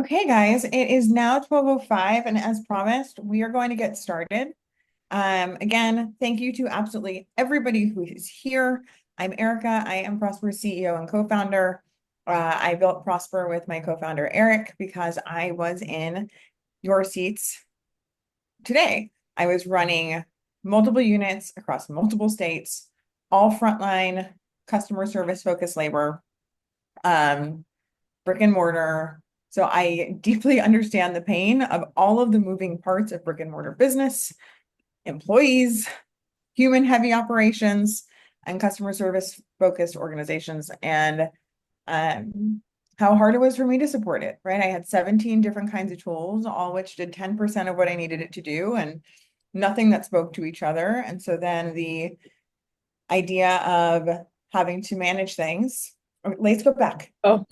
Okay, guys, it is now 12:05, and as promised, we are going to get started. Again, thank you to absolutely everybody who is here. I'm Erica. I am Prosper's CEO and co-founder. I built Prospr with my co-founder, Eric, because I was in your seats today. I was running multiple units across multiple states, all frontline customer service focused labor, brick and mortar. So I deeply understand the pain of all of the moving parts of brick and mortar business, employees, human heavy operations, and customer service focused organizations, and how hard it was for me to support it, right? I had 17 different kinds of tools, all which did 10% of what I needed it to do, and nothing that spoke to each other. And so then the idea of having to manage things, let's go back. Oh,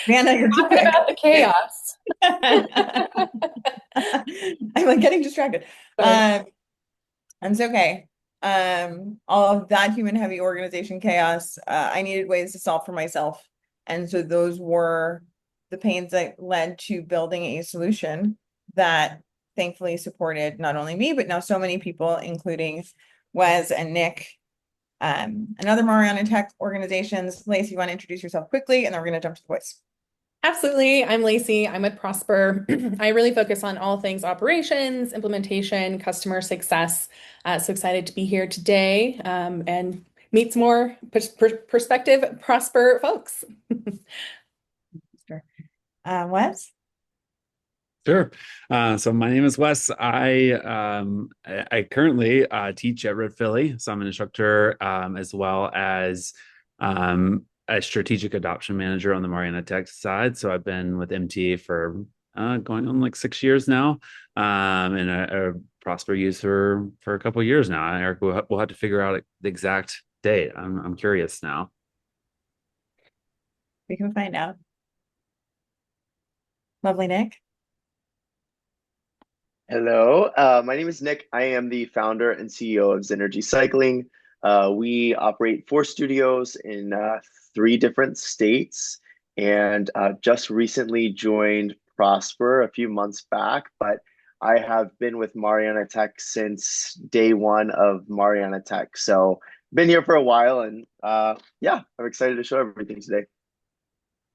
Rihanna, you're too talking quick. about the chaos. I'm like getting distracted. Sorry. It's okay. All of that human heavy organization chaos, I needed ways to solve for myself. And so those were the pains that led to building a solution that thankfully supported not only me, but now so many people, including Wes and Nick, and other Mariana Tek organizations. Lacey, you want to introduce yourself quickly, and then we're going to jump to the voice. Absolutely. I'm Lacey. I'm with Prospr. I really focus on all things operations, implementation, customer success. So excited to be here today and meet some more prospective Prospr folks. Sure. Wes? Sure. So my name is Wes. I currently teach at Red Philly, so I'm an instructor as well as a strategic adoption manager on the Mariana Tek side. So I've been with MT for going on like 6 years now, and a Prospr user for a couple of years now. Eric, we'll have to figure out the exact date. I'm curious now. We can find out. Lovely, Nick. Hello, my name is Nick. I am the founder and CEO of Zenergy Cycling. We operate 4 studios in 3 different states, and just recently joined Prospr a few months back. But I have been with Mariana Tek since day one of Mariana Tek. So been here for a while, and yeah, I'm excited to show everything today.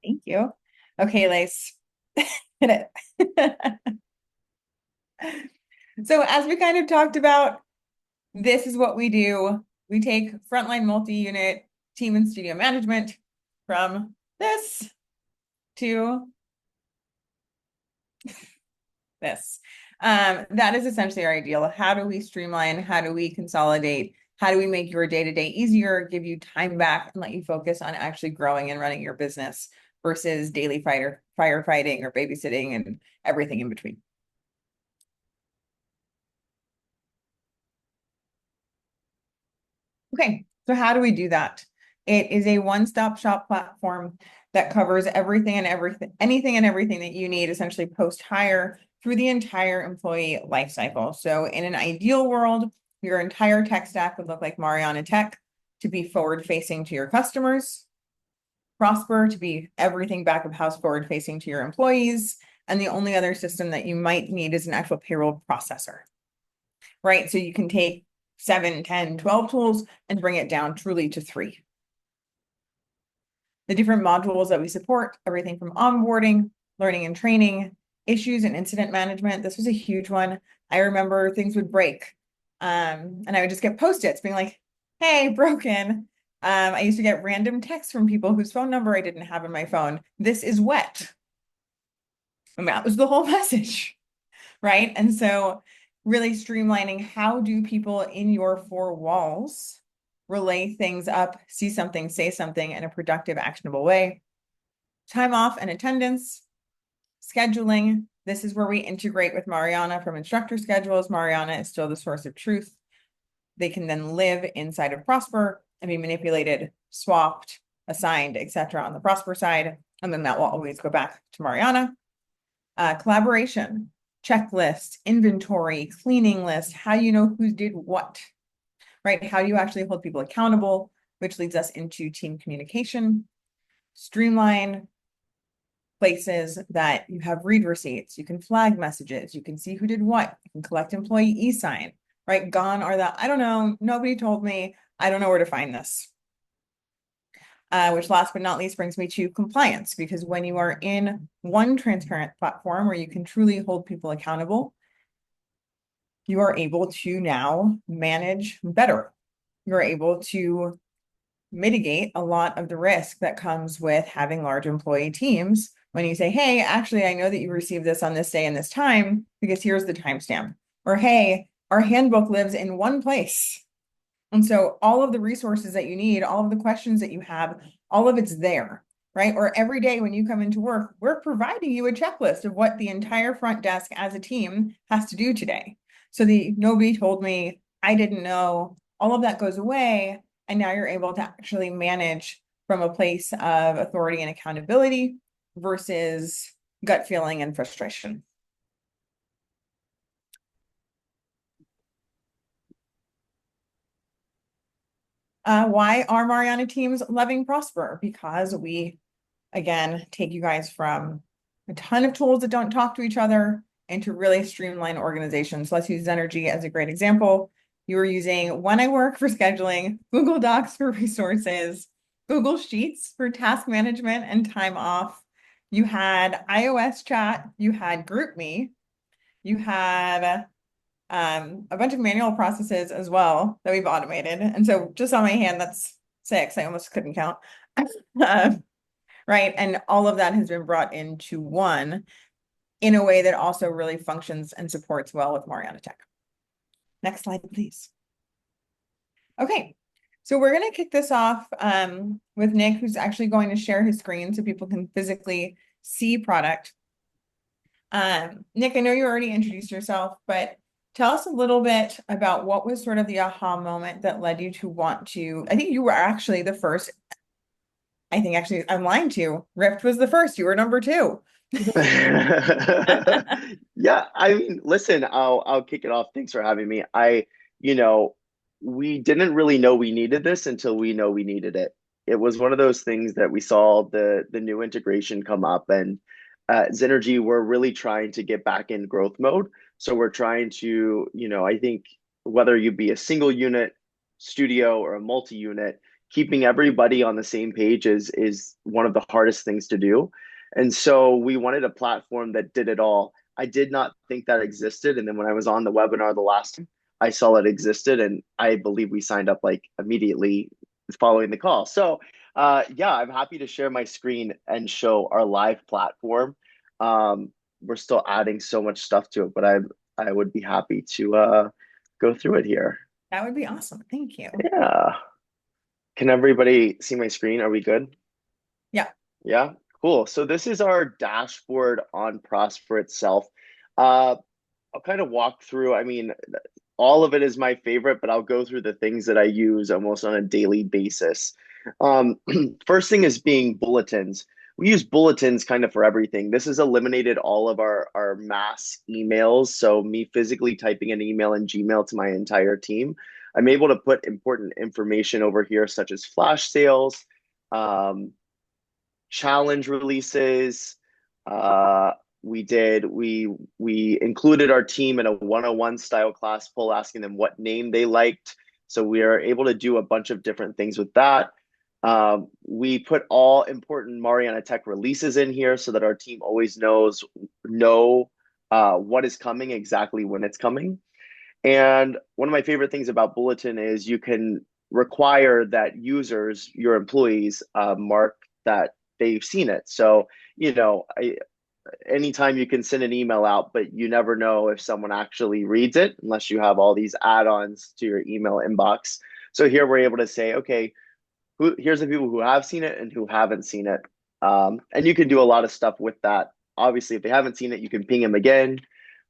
Thank you. Okay, Lace. Hit it. So as we kind of talked about, this is what we do. We take frontline multi-unit team and studio management from this to this. That is essentially our ideal. How do we streamline? How do we consolidate? How do we make your day-to-day easier, give you time back, and let you focus on actually growing and running your business versus daily firefighting or babysitting and everything in between? Okay, so how do we do that? It is a one-stop shop platform that covers everything and anything and everything that you need essentially post-hire through the entire employee lifecycle. So in an ideal world, your entire tech stack would look like Mariana Tek to be forward-facing to your customers, Prospr to be everything back of house forward-facing to your employees, and the only other system that you might need is an actual payroll processor, right? So you can take 7, 10, 12 tools and bring it down truly to 3. The different modules that we support, everything from onboarding, learning and training, issues and incident management. This was a huge one. I remember things would break, and I would just get post-its being like, hey, broken. I used to get random texts from people whose phone number I didn't have in my phone. This is wet. And that was the whole message, right? And so really streamlining, how do people in your 4 walls relay things up, see something, say something in a productive, actionable way? Time off and attendance, scheduling. This is where we integrate with Mariana from instructor schedules. Mariana is still the source of truth. They can then live inside of Prospr and be manipulated, swapped, assigned, etc. on the Prospr side. And then that will always go back to Mariana. Collaboration, checklist, inventory, cleaning list, how you know who did what, right? How do you actually hold people accountable, which leads us into team communication, streamline, places that you have read receipts, you can flag messages, you can see who did what, you can collect employee e-sign, right? Gone are the, I don't know, nobody told me, I don't know where to find this. Which last but not least brings me to compliance, because when you are in one transparent platform where you can truly hold people accountable, you are able to now manage better. You're able to mitigate a lot of the risk that comes with having large employee teams when you say, hey, actually, I know that you received this on this day and this time because here's the timestamp. Or, hey, our handbook lives in one place. And so all of the resources that you need, all of the questions that you have, all of it's there, right? Or every day when you come into work, we're providing you a checklist of what the entire front desk as a team has to do today. So the nobody told me, I didn't know, all of that goes away. And now you're able to actually manage from a place of authority and accountability versus gut feeling and frustration. Why are Mariana teams loving Prospr? Because we, again, take you guys from a ton of tools that don't talk to each other into really streamline organizations. Let's use Zenergy as a great example. You were using When I Work for scheduling, Google Docs for resources, Google Sheets for task management and time off. You had iOS chat, you had GroupMe, you had a bunch of manual processes as well that we've automated. And so just on my hand, that's 6. I almost couldn't count. Right. And all of that has been brought into one in a way that also really functions and supports well with Mariana Tek. Next slide, please. Okay. So we're going to kick this off with Nick, who's actually going to share his screen so people can physically see product. Nick, I know you already introduced yourself, but tell us a little bit about what was sort of the aha moment that led you to want to, I think you were actually the first, I think actually I'm lying to you. Rift was the first, you were number 2. Yeah, I mean, listen, I'll kick it off. Thanks for having me. We didn't really know we needed this until we know we needed it. It was one of those things that we saw the new integration come up, and at Zenergy, we're really trying to get back in growth mode. So we're trying to, I think whether you be a single unit studio or a multi-unit, keeping everybody on the same page is one of the hardest things to do. And so we wanted a platform that did it all. I did not think that existed. And then when I was on the webinar the last time, I saw it existed, and I believe we signed up like immediately following the call. So yeah, I'm happy to share my screen and show our live platform. We're still adding so much stuff to it, but I would be happy to go through it here. That would be awesome. Thank you. Yeah. Can everybody see my screen? Are we good? Yeah. Yeah. Cool. So this is our dashboard on Prospr itself. I'll kind of walk through, I mean, all of it is my favorite, but I'll go through the things that I use almost on a daily basis. First thing is being bulletins. We use bulletins kind of for everything. This has eliminated all of our mass emails. So me physically typing an email in Gmail to my entire team, I'm able to put important information over here, such as flash sales, challenge releases. We included our team in a 101 style class poll, asking them what name they liked. So we are able to do a bunch of different things with that. We put all important Mariana Tek releases in here so that our team always knows what is coming, exactly when it's coming. And one of my favorite things about Bulletin is you can require that users, your employees, mark that they've seen it. So, anytime you can send an email out, but you never know if someone actually reads it unless you have all these add-ons to your email inbox. So here we're able to say, okay, here's the people who have seen it and who haven't seen it. And you can do a lot of stuff with that. Obviously, if they haven't seen it, you can ping them again.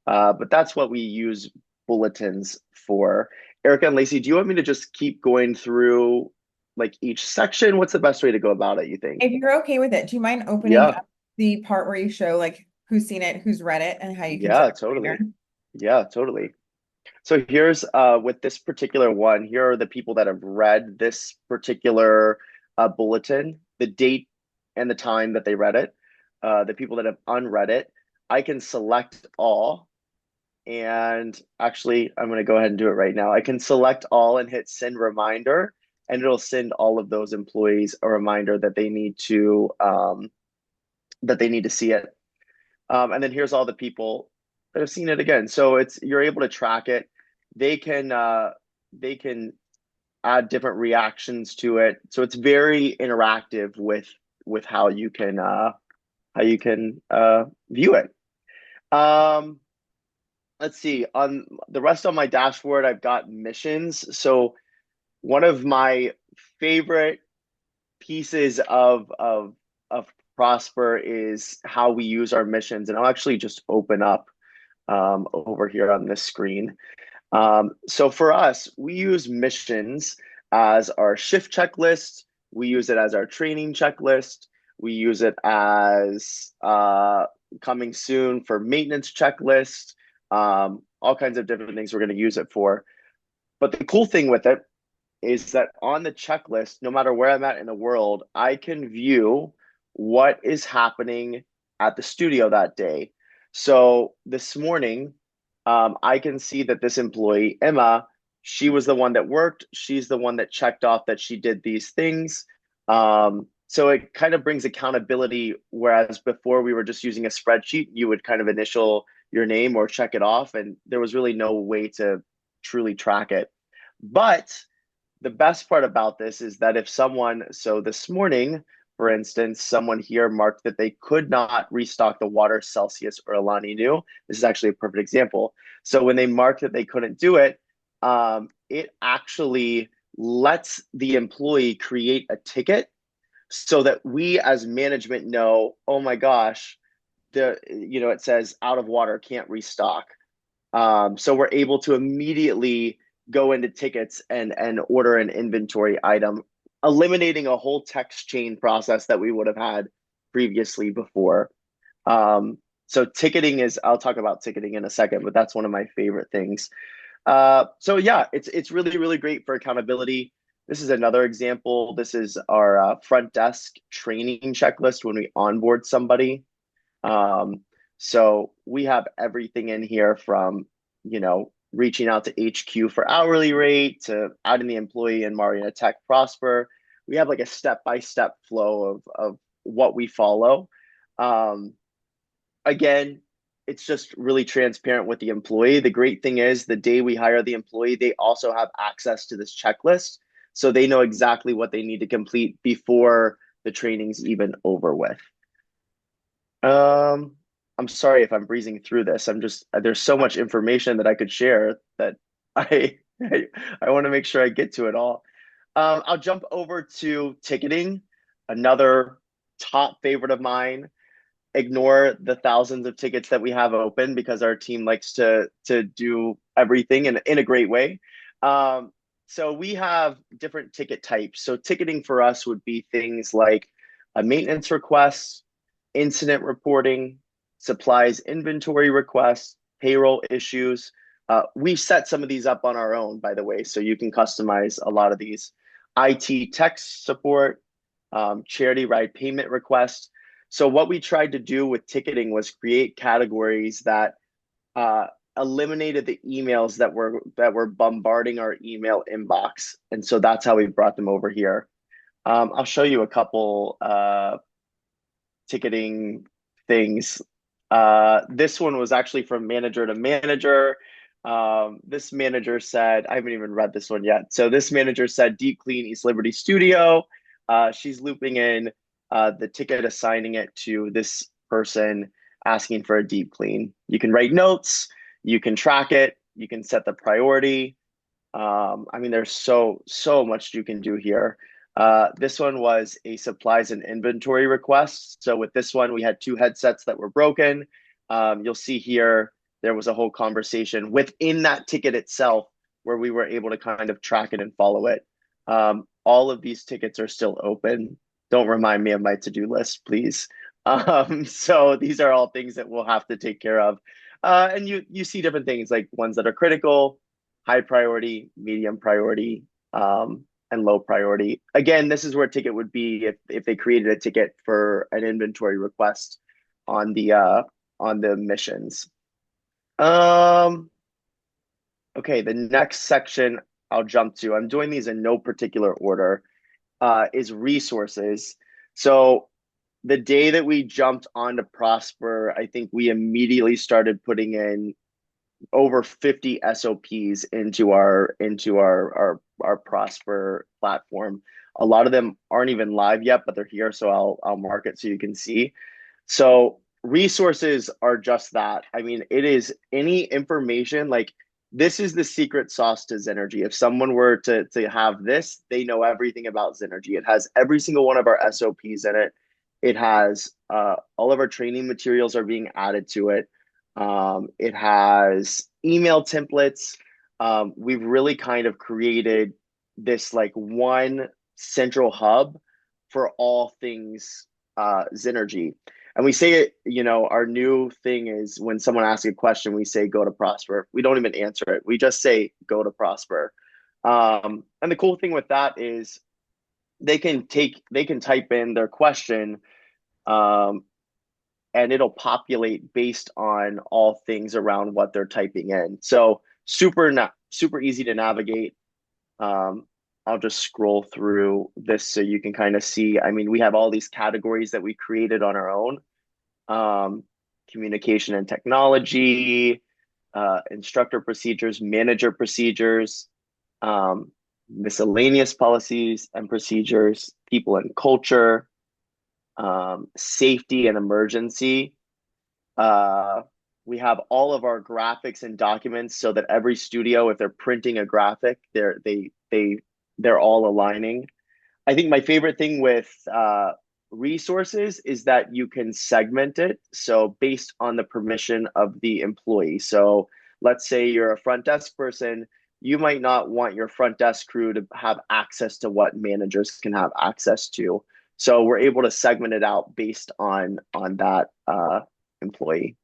But that's what we use bulletins for. Erica and Lacey, do you want me to just keep going through like each section? What's the best way to go about it, you think? If you're okay with it, do you mind opening up the part where you show like who's seen it, who's read it, and how you can totally. Yeah, totally. So here's with this particular one, here are the people that have read this particular bulletin, the date and the time that they read it. the people that have unread it, I can select all. And actually, I'm going to go ahead and do it right now. I can select all and hit send reminder, and it'll send all of those employees a reminder that they need to see it. And then here's all the people that have seen it again. So you're able to track it. They can add different reactions to it. So it's very interactive with how you can view it. Let's see, on the rest of my dashboard, I've got missions. So one of my favorite pieces of Prospr is how we use our missions. And I'll actually just open up over here on this screen. So for us, we use missions as our shift checklist. We use it as our training checklist. We use it as coming soon for maintenance checklist. All kinds of different things we're going to use it for. But the cool thing with it is that on the checklist, no matter where I'm at in the world, I can view what is happening at the studio that day. So this morning, I can see that this employee, Emma, she was the one that worked. She's the one that checked off that she did these things. So it kind of brings accountability, whereas before we were just using a spreadsheet, you would kind of initial your name or check it off, and there was really no way to truly track it. But the best part about this is that if someone, so this morning, for instance, someone here marked that they could not restock the water Celsius or La Nina. This is actually a perfect example. So when they marked that they couldn't do it, it actually lets the employee create a ticket so that we as management know, oh my gosh, it says out of water, can't restock. So we're able to immediately go into tickets and order an inventory item, eliminating a whole text chain process that we would have had previously before. So ticketing I'll talk about ticketing in a second, but that's one of my favorite things. So yeah, it's really, really great for accountability. This is another example. This is our front desk training checklist when we onboard somebody. So we have everything in here from, reaching out to HQ for hourly rate to adding the employee in Mariana Tek Prospr. We have like a step-by-step flow of what we follow. Again, it's just really transparent with the employee. The great thing is the day we hire the employee, they also have access to this checklist. So they know exactly what they need to complete before the training's even over with. I'm sorry if I'm breezing through this. There's so much information that I could share that I want to make sure I get to it all. I'll jump over to ticketing, another top favorite of mine. Ignore the thousands of tickets that we have open because our team likes to do everything in a great way. So we have different ticket types. So ticketing for us would be things like a maintenance request, incident reporting, supplies inventory requests, payroll issues. We've set some of these up on our own, by the way, so you can customize a lot of these. IT tech support, charity ride payment requests. So what we tried to do with ticketing was create categories that eliminated the emails that were bombarding our email inbox. And so that's how we brought them over here. I'll show you a couple ticketing things. This one was actually from manager to manager. This manager said, I haven't even read this one yet. So this manager said, deep clean East Liberty Studio. She's looping in the ticket, assigning it to this person asking for a deep clean. You can write notes, you can track it, you can set the priority. There's so much you can do here. This one was a supplies and inventory request. So with this one, we had 2 headsets that were broken. You'll see here, there was a whole conversation within that ticket itself where we were able to kind of track it and follow it. All of these tickets are still open. Don't remind me of my to-do list, please. So these are all things that we'll have to take care of. And you see different things like ones that are critical, high priority, medium priority, and low priority. Again, this is where a ticket would be if they created a ticket for an inventory request. on the missions. Okay, the next section I'll jump to, I'm doing these in no particular order, is resources. So the day that we jumped onto Prospr, I think we immediately started putting in over 50 SOPs into our Prospr platform. A lot of them aren't even live yet, but they're here, so I'll mark it so you can see. So resources are just that. I mean, it is any information, like this is the secret sauce to Zenergy. If someone were to have this, they know everything about Zenergy. It has every single one of our SOPs in it. It has all of our training materials are being added to it. It has email templates. We've really kind of created this like one central hub for all things Zenergy. And we say it, you know, our new thing is when someone asks a question, we say, go to Prospr. We don't even answer it. We just say, go to Prospr. And the cool thing with that is they can type in their question, and it'll populate based on all things around what they're typing in. So super easy to navigate. I'll just scroll through this so you can kind of see. I mean, we have all these categories that we created on our own. Communication and technology, instructor procedures, manager procedures, miscellaneous policies and procedures, people and culture, safety and emergency. We have all of our graphics and documents so that every studio, if they're printing a graphic, they're all aligning. I think my favorite thing with resources is that you can segment it. So based on the permission of the employee. So let's say you're a front desk person, you might not want your front desk crew to have access to what managers can have access to. So we're able to segment it out based on that employee.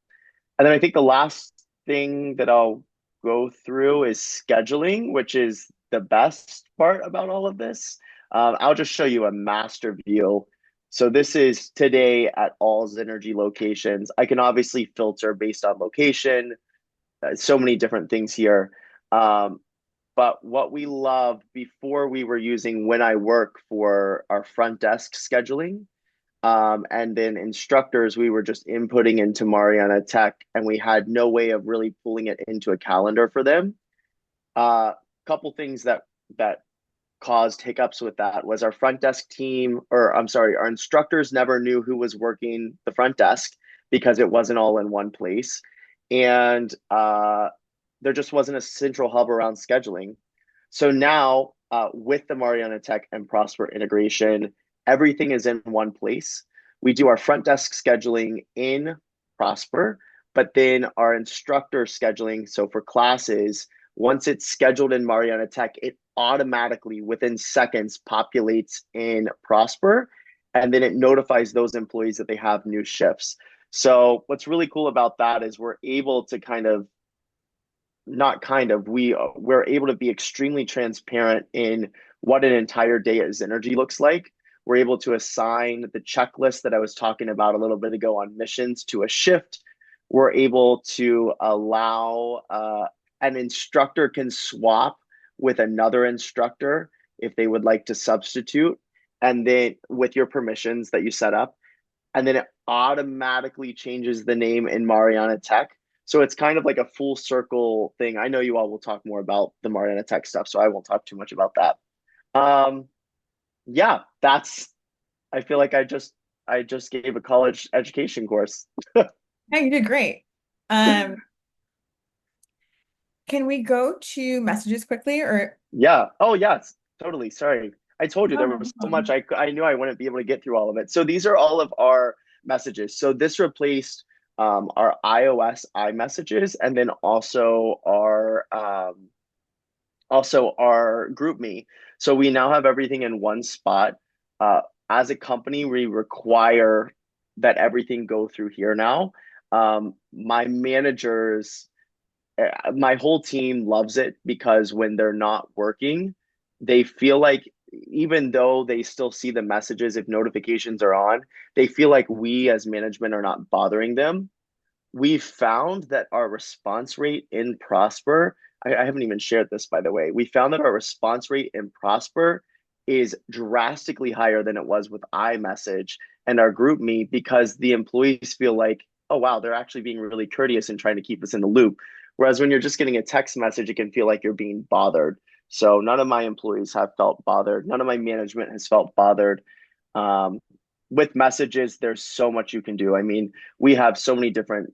And then I think the last thing that I'll go through is scheduling, which is the best part about all of this. I'll just show you a master view. So this is today at all Zenergy locations. I can obviously filter based on location, so many different things here. But what we love, before we were using When I Work for our front desk scheduling, and then instructors, we were just inputting into Mariana Tek, and we had no way of really pulling it into a calendar for them. Couple things that caused hiccups with that was our front desk team, or I'm sorry, our instructors never knew who was working the front desk because it wasn't all in one place. And there just wasn't a central hub around scheduling. So now with the Mariana Tek and Prospr integration, everything is in one place. We do our front desk scheduling in Prospr, but then our instructor scheduling, so for classes, once it's scheduled in Mariana Tek, it automatically within seconds populates in Prospr, and then it notifies those employees that they have new shifts. So what's really cool about that is we're able to we're able to be extremely transparent in what an entire day at Zenergy looks like. We're able to assign the checklist that I was talking about a little bit ago on missions to a shift. We're able to allow an instructor can swap with another instructor if they would like to substitute, and then with your permissions that you set up, and then it automatically changes the name in Mariana Tek. So it's kind of like a full circle thing. I know you all will talk more about the Mariana Tek stuff, so I won't talk too much about that. Yeah, I feel like I just gave a college education course. Yeah, you did great. Can we go to messages quickly, or? Yeah. Oh, yes, totally. Sorry. I told you there was so much I knew I wouldn't be able to get through all of it. So these are all of our messages. So this replaced our iOS iMessages, and then also our GroupMe. So we now have everything in one spot. As a company, we require that everything go through here now. My managers, my whole team loves it because when they're not working, they feel like even though they still see the messages if notifications are on, they feel like we as management are not bothering them. We've found that our response rate in Prospr, I haven't even shared this, by the way. We found that our response rate in Prospr is drastically higher than it was with iMessage and our group me, because the employees feel like, oh, wow, they're actually being really courteous and trying to keep us in the loop. Whereas when you're just getting a text message, it can feel like you're being bothered. So none of my employees have felt bothered. None of my management has felt bothered. Um, with messages, there's so much you can do. I mean, we have so many different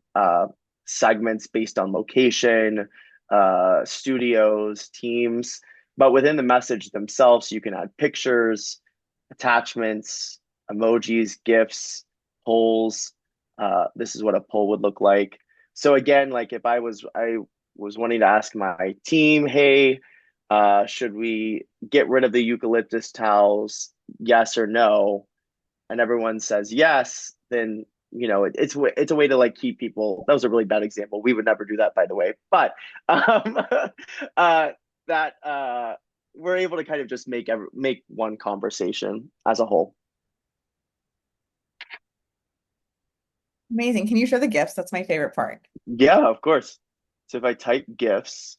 segments based on location, studios, teams, but within the message themselves, you can add pictures, attachments, emojis, GIFs, polls. This is what a poll would look like. So again, like if I was wanting to ask my team, hey, should we get rid of the eucalyptus towels? Yes or no? And everyone says yes, then it's a way to like keep people. That was a really bad example. We would never do that, by the way. But that we're able to kind of just make one conversation as a whole. Amazing. Can you show the gifts? That's my favorite part. Yeah, of course. So if I type GIFs,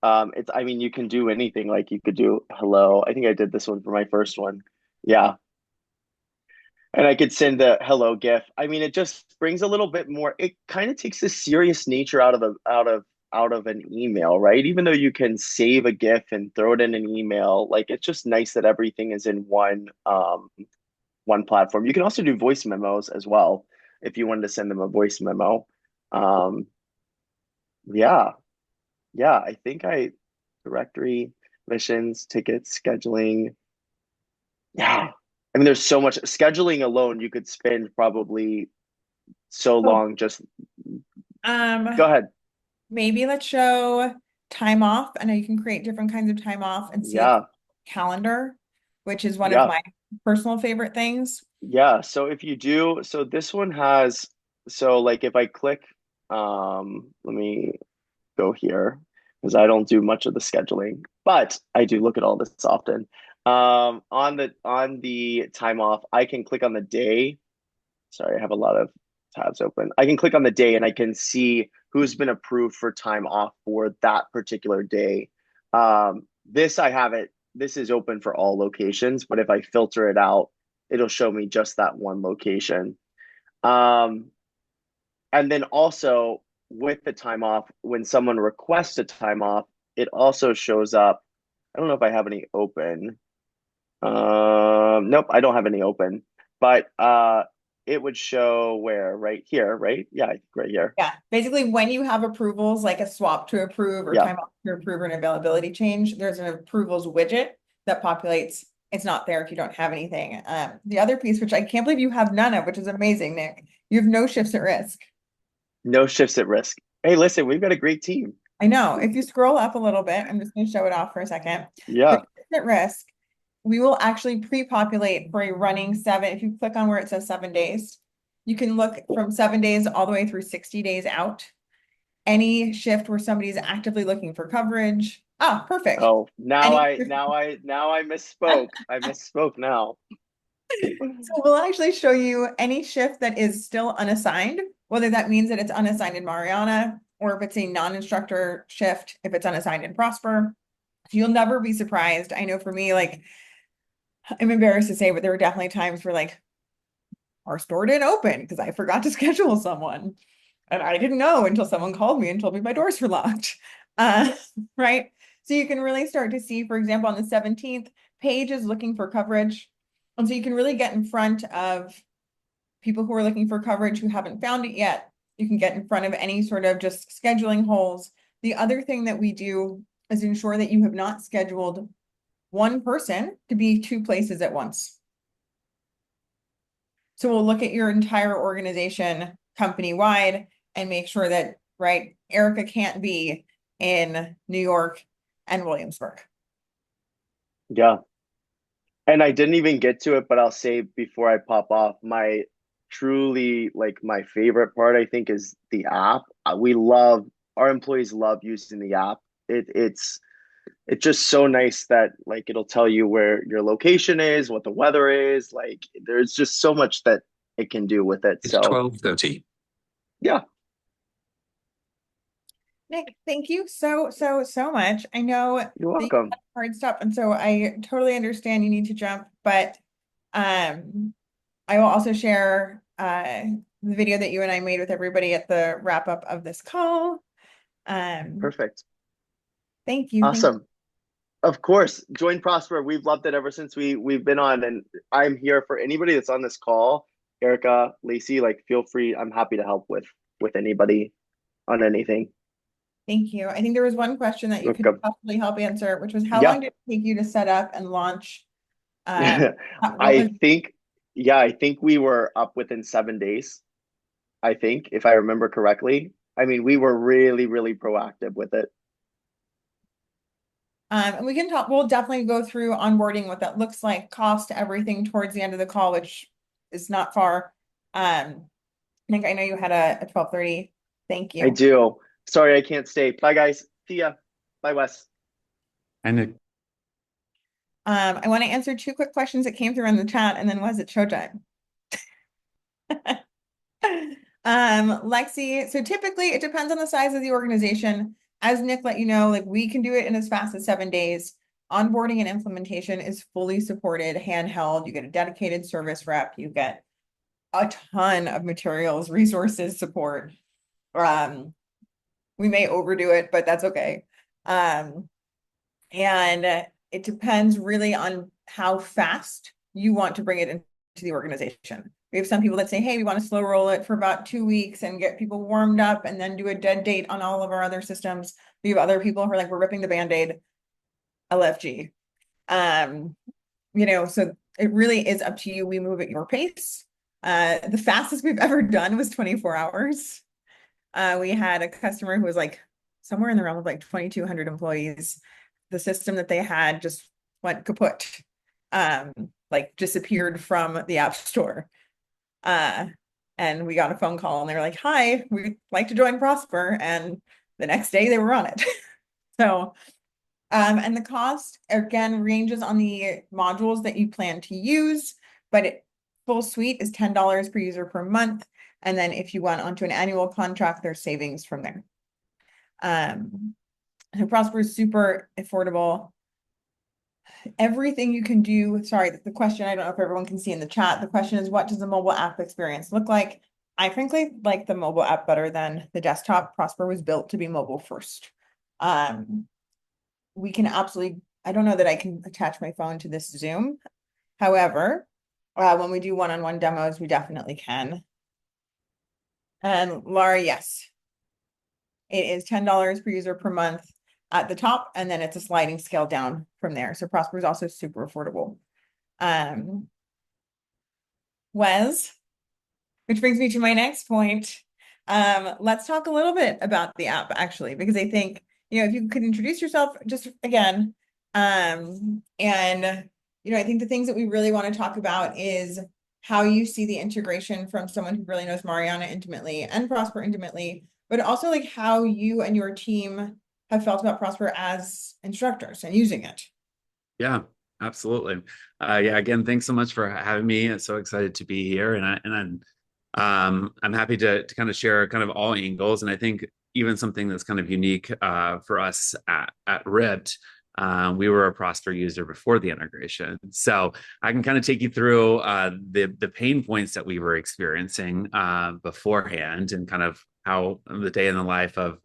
I mean, you can do anything. Like you could do hello. I think I did this one for my first one. Yeah. And I could send the hello GIF. I mean, it just brings a little bit more. It kind of takes the serious nature out of an email, right? Even though you can save a GIF and throw it in an email, like it's just nice that everything is in one platform. You can also do voice memos as well if you wanted to send them a voice memo. Yeah, yeah. I think directory, missions, tickets, scheduling. Yeah. I mean, there's so much scheduling alone. You could spend probably so long. Just go ahead. Maybe let's show time off. I know you can create different kinds of time off and see Yeah. calendar, which is one Yeah. of my personal favorite things. Yeah. So if you do, so this one has, so like if I click, let me go here because I don't do much of the scheduling, but I do look at all this often. On the time off, I can click on the day. Sorry, I have a lot of tabs open. I can click on the day and I can see who's been approved for time off for that particular day. This is open for all locations, but if I filter it out, it'll show me just that one location. And then also with the time off, when someone requests a time off, it also shows up. I don't know if I have any open. Nope, I don't have any open, but it would show where, right here, right? Yeah, I think right here. Yeah, basically when you have approvals like a swap to approve or Yeah. time off to approve or an availability change, there's an approvals widget that populates. It's not there if you don't have anything. The other piece, which I can't believe you have none of, which is amazing, Nick, you have no shifts at risk. No shifts at risk. Hey, listen, we've got a great team. I know. If you scroll up a little bit, I'm just going to show it off for a second. Yeah. For shifts at risk, we will actually pre-populate for a running 7. If you click on where it says 7 days, you can look from 7 days all the way through 60 days out. Any shift where somebody's actively looking for coverage. Ah, perfect. Oh, now I Any- misspoke. I misspoke now. So we'll actually show you any shift that is still unassigned, whether that means that it's unassigned in Mariana or if it's a non-instructor shift, if it's unassigned in Prospr. You'll never be surprised. I know for me, like, I'm embarrassed to say, but there were definitely times where like our store didn't open because I forgot to schedule someone. And I didn't know until someone called me and told me my doors were locked. Right? So you can really start to see, for example, on the 17th, Paige is looking for coverage. And so you can really get in front of people who are looking for coverage who haven't found it yet. You can get in front of any sort of just scheduling holes. The other thing that we do is ensure that you have not scheduled one person to be 2 places at once. So we'll look at your entire organization company-wide and make sure that, right, Erica can't be in New York and Williamsburg. Yeah. And I didn't even get to it, but I'll say before I pop off, my truly like my favorite part, I think, is the app. Our employees love using the app. It's it's just so nice that like it'll tell you where your location is, what the weather is. Like there's just so much that it can do with it. It's So 12:30. yeah, Nick, thank you so much. I know that you're you welcome. have hard stop, and so I totally understand you need to jump, but I will also share the video that you and I made with everybody at the wrap up of this call. Perfect. Thank you. Awesome. Of course, join Prospr. We've loved it ever since we've been on, and I'm here for anybody that's on this call. Erica, Lacey, like feel free. I'm happy to help with anybody on anything. Thank you. I think there was one question that you could Okay. possibly help answer, which was how Yeah. long did it take you to set up and launch? What I was think, yeah, I think we were up within 7 days. I think, if I remember correctly. I mean, we were really, really proactive with it. and we can talk, we'll definitely go through onboarding, what that looks like, cost, everything towards the end of the call, which is not far. Nick, I know you had a 12:30. Thank I you. do. Sorry, I can't stay. Bye, guys. See ya. Bye, Wes. And I want to answer two quick questions that came through in the chat, and then was it showtime? Lexi, so typically it depends on the size of the organization. As Nick let you know, like we can do it in as fast as 7 days. Onboarding and implementation is fully supported, handheld. You get a dedicated service rep. You get a ton of materials, resources, support. We may overdo it, but that's okay. And it depends really on how fast you want to bring it into the organization. We have some people that say, hey, we want to slow roll it for about 2 weeks and get people warmed up and then do a dead date on all of our other systems. We have other people who are like, we're ripping the Band-Aid, LFG. So it really is up to you. We move at your pace. The fastest we've ever done was 24 hours. We had a customer who was like somewhere in the realm of like 2,200 employees. The system that they had just went kaput, like disappeared from the app store. And we got a phone call and they were like, hi, we'd like to join Prospr. And the next day they were on it. So, and the cost again ranges on the modules that you plan to use, but full suite is $10 per user per month. And then if you went onto an annual contract, there's savings from there. So Prospr is super affordable. Everything you can do, sorry, the question, I don't know if everyone can see in the chat. The question is, what does the mobile app experience look like? I frankly like the mobile app better than the desktop. Prospr was built to be mobile first. We can absolutely, I don't know that I can attach my phone to this Zoom. However, when we do one-on-one demos, we definitely can. And Laura, yes, it is $10 per user per month at the top, and then it's a sliding scale down from there. So Prospr is also super affordable. Wes, which brings me to my next point. Let's talk a little bit about the app actually, because I think, if you could introduce yourself just again, and I think the things that we really want to talk about is how you see the integration from someone who really knows Mariana intimately and Prospr intimately, but also like how you and your team have felt about Prospr as instructors and using it. yeah, absolutely. Yeah, again, thanks so much for having me. I'm so excited to be here, and I'm happy to kind of share kind of all angles. And I think even something that's kind of unique for us at Ripped. We were a Prospr user before the integration. So I can kind of take you through the pain points that we were experiencing beforehand, and kind of how the day in the life of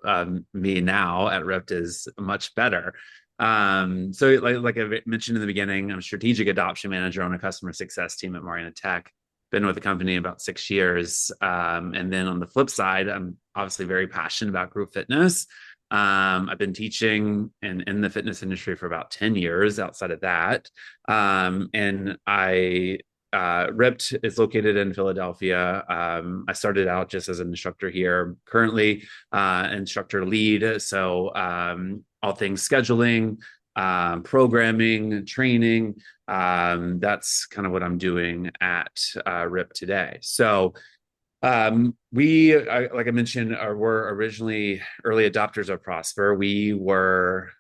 me now at Ripped is much better. So like I mentioned in the beginning, I'm a strategic adoption manager on a customer success team at Mariana Tek. Been with the company about 6 years. And then on the flip side, I'm obviously very passionate about group fitness. I've been teaching in the fitness industry for about 10 years outside of that. And Ripped is located in Philadelphia. I started out just as an instructor here, currently instructor lead. So all things scheduling, programming, training. That's kind of what I'm doing at Ripped today. So Like I mentioned, were originally early adopters of Prospr. We were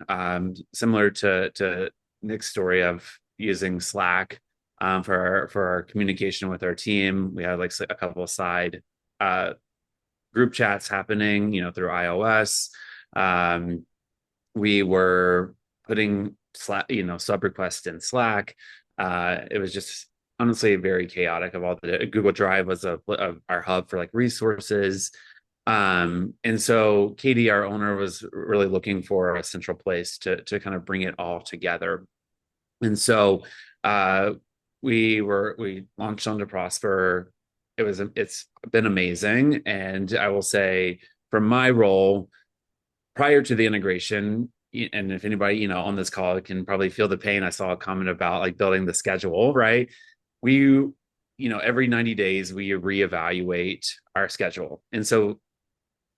similar to Nick's story of using Slack for our communication with our team. We had like a couple of side group chats happening, through iOS. We were putting Slack, sub requests in Slack. It was just honestly very chaotic. Of all the Google Drive was our hub for like resources. And so Katie, our owner, was really looking for a central place to kind of bring it all together. And so we launched onto Prospr. It's been amazing. And I will say, from my role prior to the integration, and if anybody on this call can probably feel the pain, I saw a comment about like building the schedule, right? We every 90 days we reevaluate our schedule. And so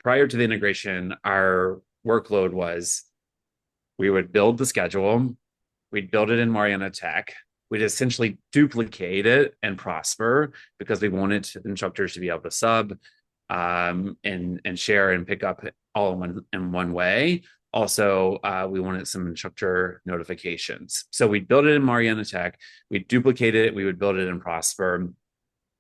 prior to the integration, our workload was, we would build the schedule, we'd build it in Mariana Tek, we'd essentially duplicate it in Prospr because we wanted instructors to be able to sub and share and pick up all in one way. Also, we wanted some instructor notifications. So we'd build it in Mariana Tek, we'd duplicate it, we would build it in Prospr.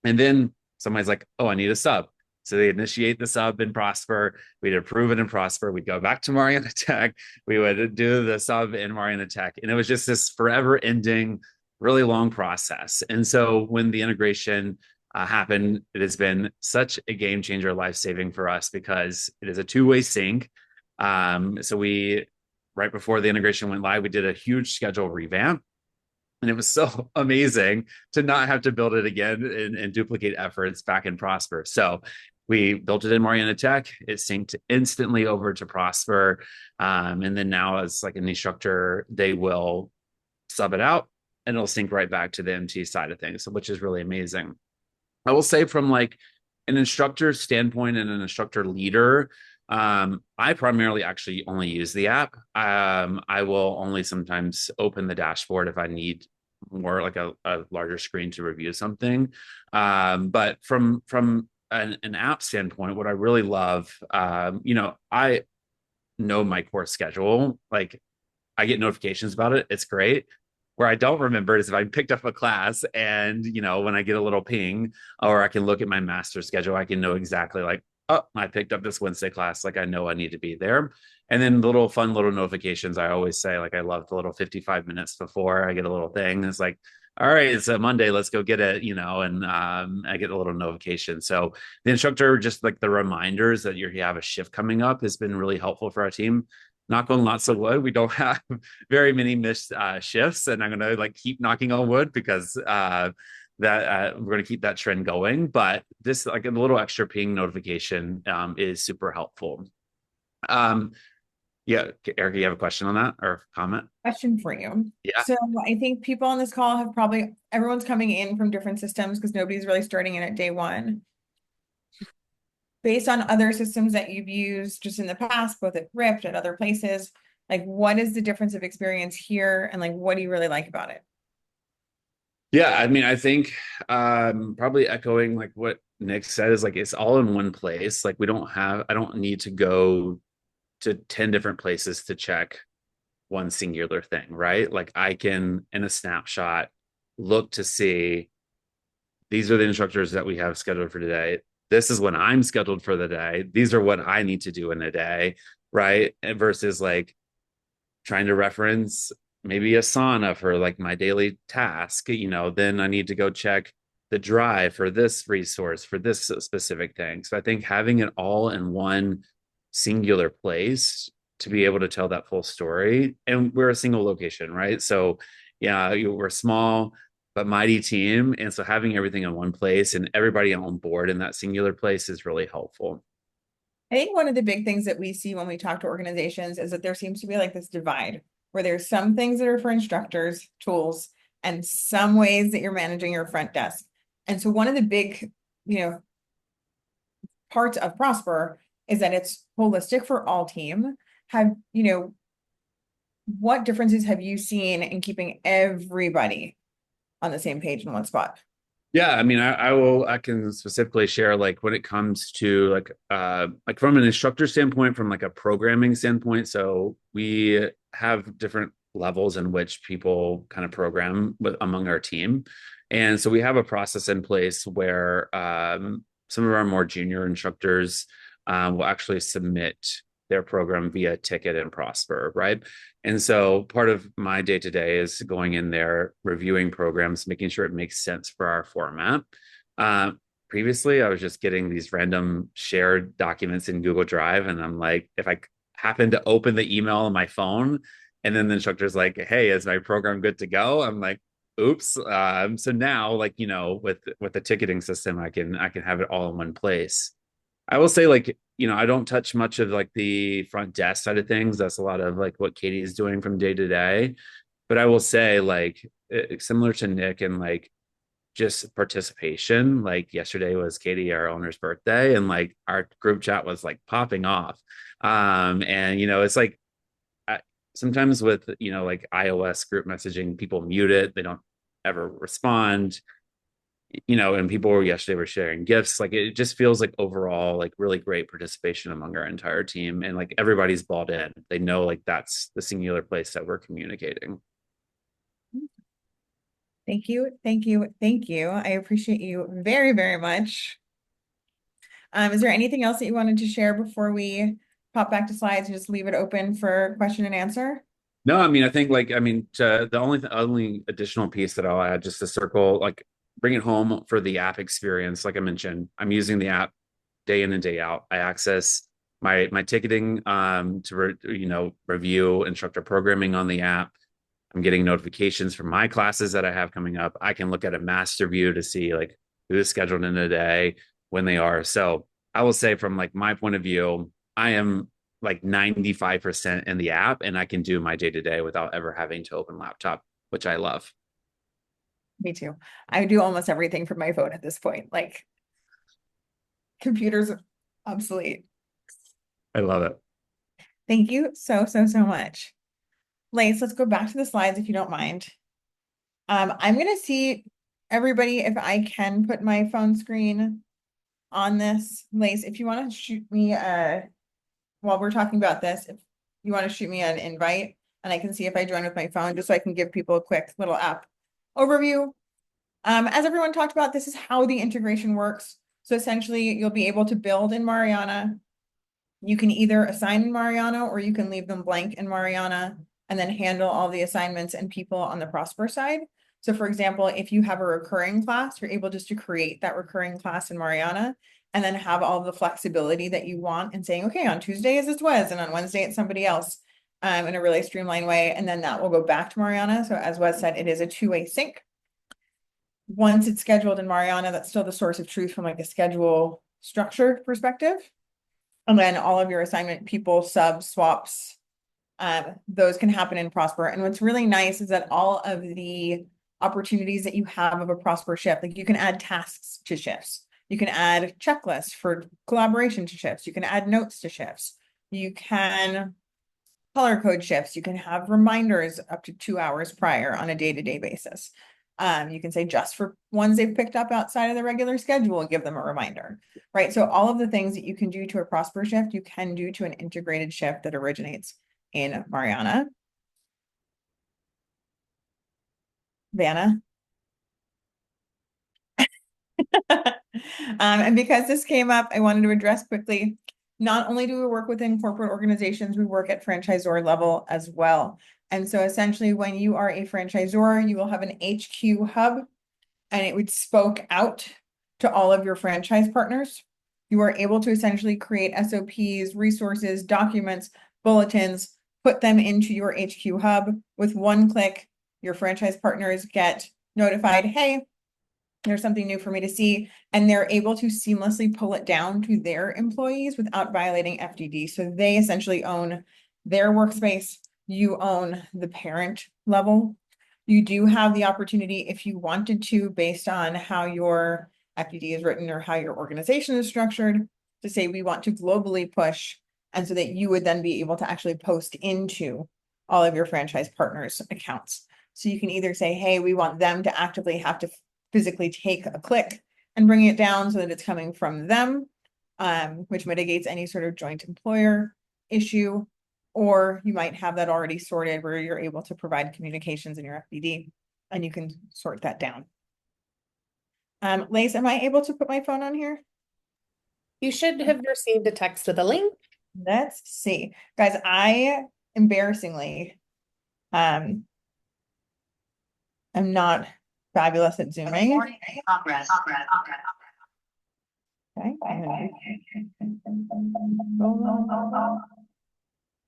And then somebody's like, oh, I need a sub. So they initiate the sub in Prospr, we'd approve it in Prospr, we'd go back to Mariana Tek, we would do the sub in Mariana Tek. And it was just this forever ending, really long process. And so when the integration happened, it has been such a game changer, life-saving for us, because it is a two-way sync. So right before the integration went live, we did a huge schedule revamp. And it was so amazing to not have to build it again and duplicate efforts back in Prospr. So we built it in Mariana Tek. It synced instantly over to Prospr. And then now, as like an instructor, they will sub it out and it'll sync right back to the MT side of things, which is really amazing. I will say, from like an instructor standpoint and an instructor leader, I primarily actually only use the app. I will only sometimes open the dashboard if I need more like a larger screen to review something. But from an app standpoint, what I really love, I know my course schedule. Like, I get notifications about it. It's great. Where I don't remember is if I picked up a class and, when I get a little ping, or I can look at my master schedule, I can know exactly like, oh, I picked up this Wednesday class. Like, I know I need to be there. And then little fun little notifications. I always say, like, I love the little 55 minutes before I get a little thing. It's like, all right, it's a Monday, let's go get it, and I get a little notification. So the instructor, just like the reminders that you have a shift coming up, has been really helpful for our team. Knock on lots of wood, we don't have very many missed shifts, and I'm gonna like keep knocking on wood because that we're gonna keep that trend going. But this, like, a little extra ping notification is super helpful. Yeah, Erica, you have a question on that or comment? Question for you. Yeah. So I think people on this call have everyone's coming in from different systems because nobody's really starting in at day one. Based on other systems that you've used just in the past, both at Rift and other places, like, what is the difference of experience here, and like, what do you really like about it? Yeah, I mean, I think probably echoing like what Nick said, is like, it's all in one place. Like, I don't need to go to 10 different places to check one singular thing, right? Like, I can, in a snapshot, look to see, these are the instructors that we have scheduled for today. This is when I'm scheduled for the day. These are what I need to do in a day, right? Versus like trying to reference maybe Asana for like my daily task, then I need to go check the drive for this resource for this specific thing. So I think having it all in one singular place to be able to tell that full story, and we're a single location, right? So yeah, we're small but mighty team. And so having everything in one place and everybody on board in that singular place is really helpful. I think one of the big things that we see when we talk to organizations is that there seems to be like this divide where there's some things that are for instructors, tools, and some ways that you're managing your front desk. And so one of the big, parts of Prospr is that it's holistic for all team. What differences have you seen in keeping everybody on the same page in one spot? Yeah, I mean, I can specifically share like when it comes to like from an instructor standpoint, from like a programming standpoint. So we have different levels in which people kind of program among our team. And so we have a process in place where some of our more junior instructors will actually submit their program via ticket and Prosper, right? And so part of my day to day is going in there, reviewing programs, making sure it makes sense for our format. Uh, Previously, I was just getting these random shared documents in Google Drive. And I'm like, if I happen to open the email on my phone, and then the instructor's like, hey, is my program good to go? I'm like, oops. So now, like, with the ticketing system, I can have it all in one place. I will say, like, I don't touch much of like the front desk side of things. That's a lot of like what Katie is doing from day to day. But I will say, like, similar to Nick and like just participation. Like yesterday was Katie, our owner's birthday, and like our group chat was like popping off. And it's like I, sometimes with like iOS group messaging, people mute it. They don't ever respond, and people were yesterday were sharing gifts. Like it just feels like overall like really great participation among our entire team, and like everybody's bought in. They know like that's the singular place that we're communicating. Thank you, thank you, thank you. I appreciate you very, very much. Is there anything else that you wanted to share before we pop back to slides and just leave it open for question and answer? No, I mean, I think like, I mean, the only additional piece that I'll add just to circle, like bring it home for the app experience. Like I mentioned, I'm using the app day in and day out. I access my ticketing review instructor programming on the app. I'm getting notifications from my classes that I have coming up. I can look at a master view to see like who's scheduled in a day, when they are. So I will say from like my point of view, I am like 95% in the app, and I can do my day to day without ever having to open laptop, which I love. Me too. I do almost everything from my phone at this point. Like computers obsolete. I love it. Thank you so, so, so much. Lace, let's go back to the slides if you don't mind. I'm gonna see everybody if I can put my phone screen on this. Lace, if you want to shoot me while we're talking about this, if you want to shoot me an invite and I can see if I join with my phone, just so I can give people a quick little app overview. As everyone talked about, this is how the integration works. So essentially you'll be able to build in Mariana. You can either assign in Mariana or you can leave them blank in Mariana and then handle all the assignments and people on the Prospr side. So for example, if you have a recurring class, you're able just to create that recurring class in Mariana and then have all the flexibility that you want and saying, okay, on Tuesday is this Wes and on Wednesday it's somebody else in a really streamlined way. And then that will go back to Mariana. So as Wes said, it is a two-way sync. Once it's scheduled in Mariana, that's still the source of truth from like a schedule structure perspective. And then all of your assignment people, subs, swaps, those can happen in Prospr. And what's really nice is that all of the opportunities that you have of a Prospr shift, like you can add tasks to shifts. You can add checklists for collaboration to shifts. You can add notes to shifts. You can color code shifts. You can have reminders up to 2 hours prior on a day-to-day basis. You can say just for ones they've picked up outside of the regular schedule and give them a reminder, right? So all of the things that you can do to a Prospr shift, you can do to an integrated shift that originates in Mariana. Vanna. And because this came up, I wanted to address quickly, not only do we work within corporate organizations, we work at franchisor level as well. And so essentially when you are a franchisor, you will have an HQ hub and it would spoke out to all of your franchise partners. You are able to essentially create SOPs, resources, documents, bulletins, put them into your HQ hub. With one click, your franchise partners get notified, hey, there's something new for me to see, and they're able to seamlessly pull it down to their employees without violating FDD. So they essentially own their workspace. You own the parent level. You do have the opportunity, if you wanted to, based on how your FDD is written or how your organization is structured, to say we want to globally push, and so that you would then be able to actually post into all of your franchise partners' accounts. So you can either say, hey, we want them to actively have to physically take a click and bring it down so that it's coming from them, which mitigates any sort of joint employer issue. Or you might have that already sorted where you're able to provide communications in your FBD and you can sort that down. Lace, am I able to put my phone on here? You should have received a text with a link. Let's see. Guys, I embarrassingly am not fabulous at Zooming. Okay.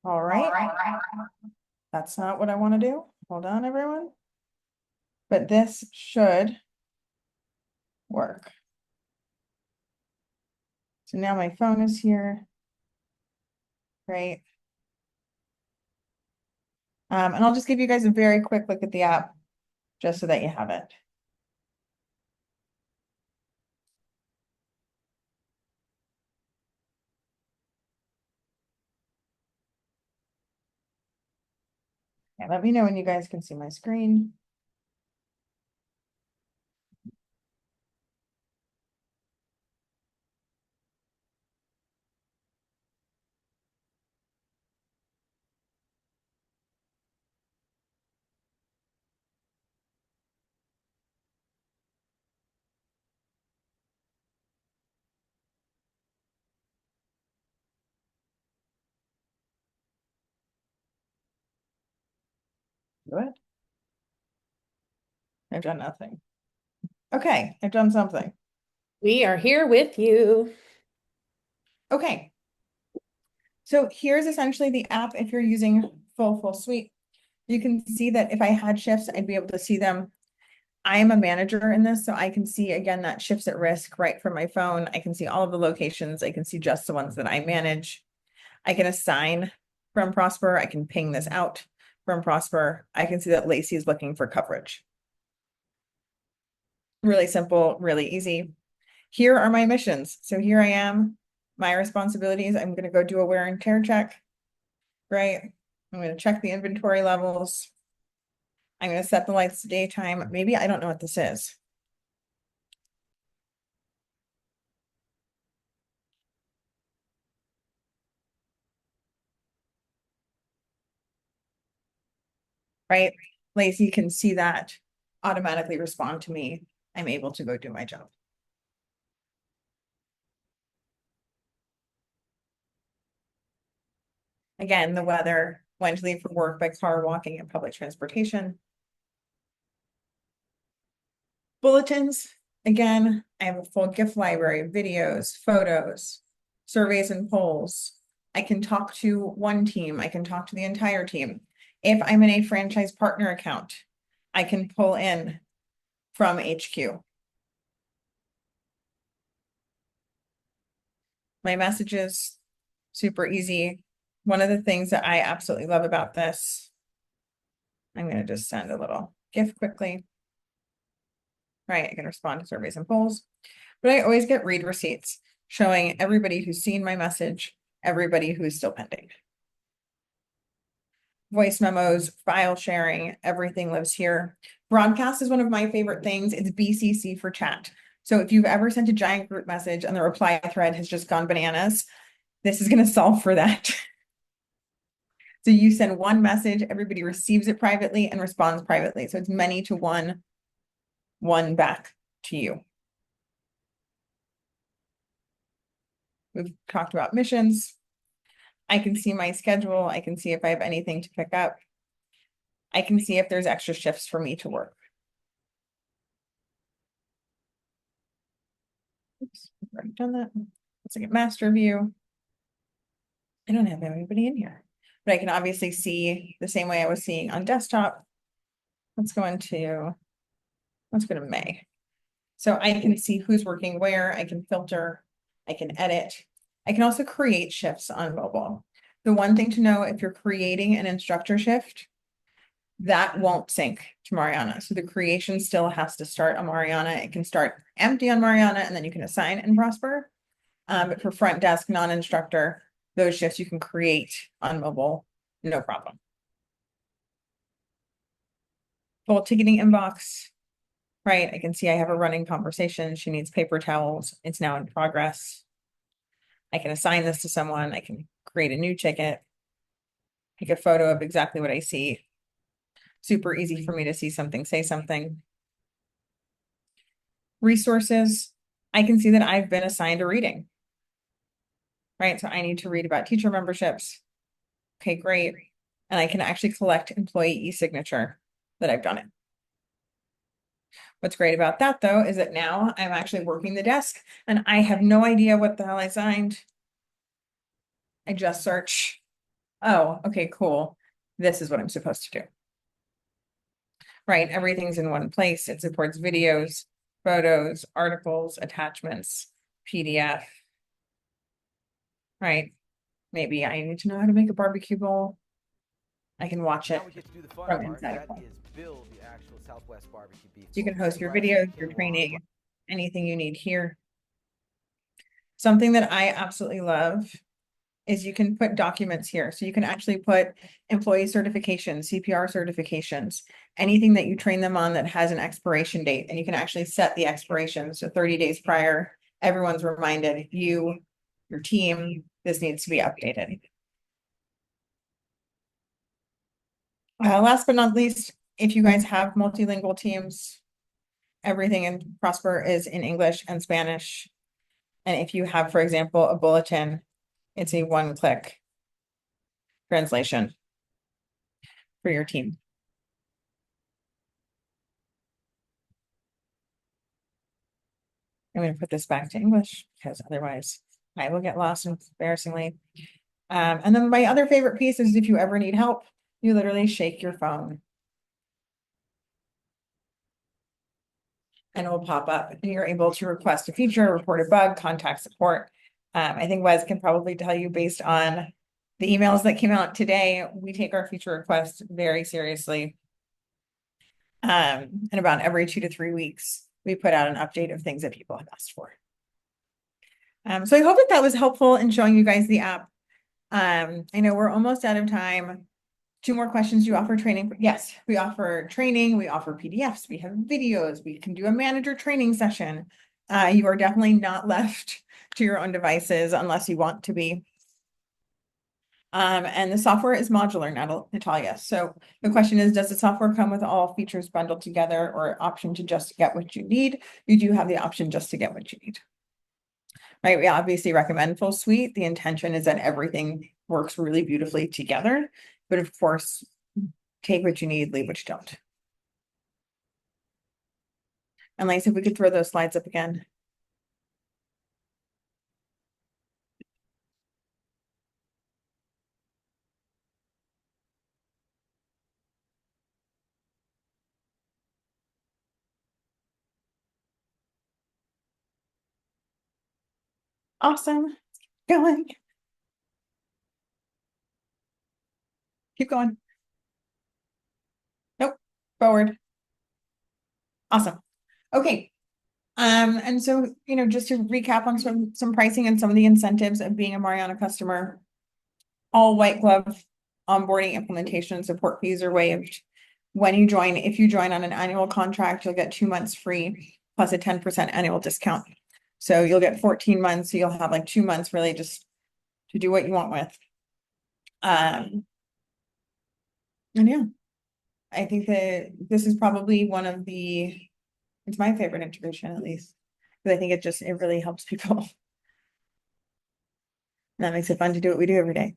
All right. That's not what I want to do. Hold on, everyone. But this should work. So now my phone is here. Great. And I'll just give you guys a very quick look at the app just so that you have it. Yeah, let me know when you guys can see my screen. Do it. I've done nothing. Okay, I've done something. We are here with you. Okay. So here's essentially the app if you're using full suite. You can see that if I had shifts, I'd be able to see them. I am a manager in this, so I can see again that shifts at risk right from my phone. I can see all of the locations. I can see just the ones that I manage. I can assign from Prospr. I can ping this out from Prospr. I can see that Lacey is looking for coverage. Really simple, really easy. Here are my missions. So here I am, my responsibilities. I'm going to go do a wear and tear check, right? I'm going to check the inventory levels. I'm going to set the lights to daytime. Maybe I don't know what this is. Right? Lacey can see that, automatically respond to me. I'm able to go do my job. Again, the weather, when to leave for work by car, walking, and public transportation. Bulletins, again, I have a full gift library of videos, photos, surveys, and polls. I can talk to one team. I can talk to the entire team. If I'm in a franchise partner account, I can pull in from HQ. My messages, super easy. One of the things that I absolutely love about this, I'm going to just send a little gift quickly. Right, I can respond to surveys and polls, but I always get read receipts showing everybody who's seen my message, everybody who's still pending. Voice memos, file sharing, everything lives here. Broadcast is one of my favorite things. It's BCC for chat. So if you've ever sent a giant group message and the reply thread has just gone bananas, this is going to solve for that. So you send one message, everybody receives it privately and responds privately. So it's many to one back to you. We've talked about missions. I can see my schedule. I can see if I have anything to pick up. I can see if there's extra shifts for me to work. Oops, I've already done that. Let's look at master view. I don't have anybody in here, but I can obviously see the same way I was seeing on desktop. Let's go to May. So I can see who's working where. I can filter, I can edit. I can also create shifts on mobile. The one thing to know, if you're creating an instructor shift, that won't sync to Mariana. So the creation still has to start on Mariana. It can start empty on Mariana and then you can assign in Prospr. But for front desk, non-instructor, those shifts you can create on mobile, no problem. Full ticketing inbox. right? I can see I have a running conversation. She needs paper towels. It's now in progress. I can assign this to someone. I can create a new ticket, take a photo of exactly what I see. Super easy for me to see something, say something. Resources, I can see that I've been assigned a reading, right? So I need to read about teacher memberships. Okay, great. And I can actually collect employee e-signature that I've done it. What's great about that though, is that now I'm actually working the desk and I have no idea what the hell I signed. I just search. Oh, okay, cool. This is what I'm supposed to do. Right, everything's in one place. It supports videos, photos, articles, attachments, PDF. Right, maybe I need to know how to make a barbecue bowl. I can watch it from inside. You can host your videos, your training, anything you need here. Something that I absolutely love is you can put documents here. So you can actually put employee certifications, CPR certifications, anything that you train them on that has an expiration date, and you can actually set the expiration. So 30 days prior, everyone's reminded, you, your team, this needs to be updated. Last but not least, if you guys have multilingual teams, everything in Prospr is in English and Spanish. And if you have, for example, a bulletin, it's a one-click translation for your team. I'm going to put this back to English because otherwise I will get lost embarrassingly. And then my other favorite piece is if you ever need help, you literally shake your phone and it will pop up and you're able to request a feature, report a bug, contact support. I think Wes can probably tell you based on the emails that came out today, we take our feature requests very seriously. And about every 2 to 3 weeks, we put out an update of things that people have asked for. So I hope that was helpful in showing you guys the app. I know we're almost out of time. 2 more questions. Do you offer training? Yes, we offer training. We offer PDFs. We have videos. We can do a manager training session. You are definitely not left to your own devices unless you want to be. And the software is modular, Natalia. So the question is, does the software come with all features bundled together or option to just get what you need? You do have the option just to get what you need. Right, we obviously recommend full suite. The intention is that everything works really beautifully together, but of course, take what you need, leave what you don't. And Lisa, if we could throw those slides up again. Awesome. Going. Keep going. Nope. Forward. Awesome. Okay. And so, just to recap on some pricing and some of the incentives of being a Mariana customer, all white glove onboarding, implementation, support fees are waived. When you join, if you join on an annual contract, you'll get 2 months free plus a 10% annual discount. So you'll get 14 months. So you'll have like 2 months really just to do what you want with. And yeah, I think that this is probably it's my favorite integration at least. Because I think it really helps people. And that makes it fun to do what we do every day.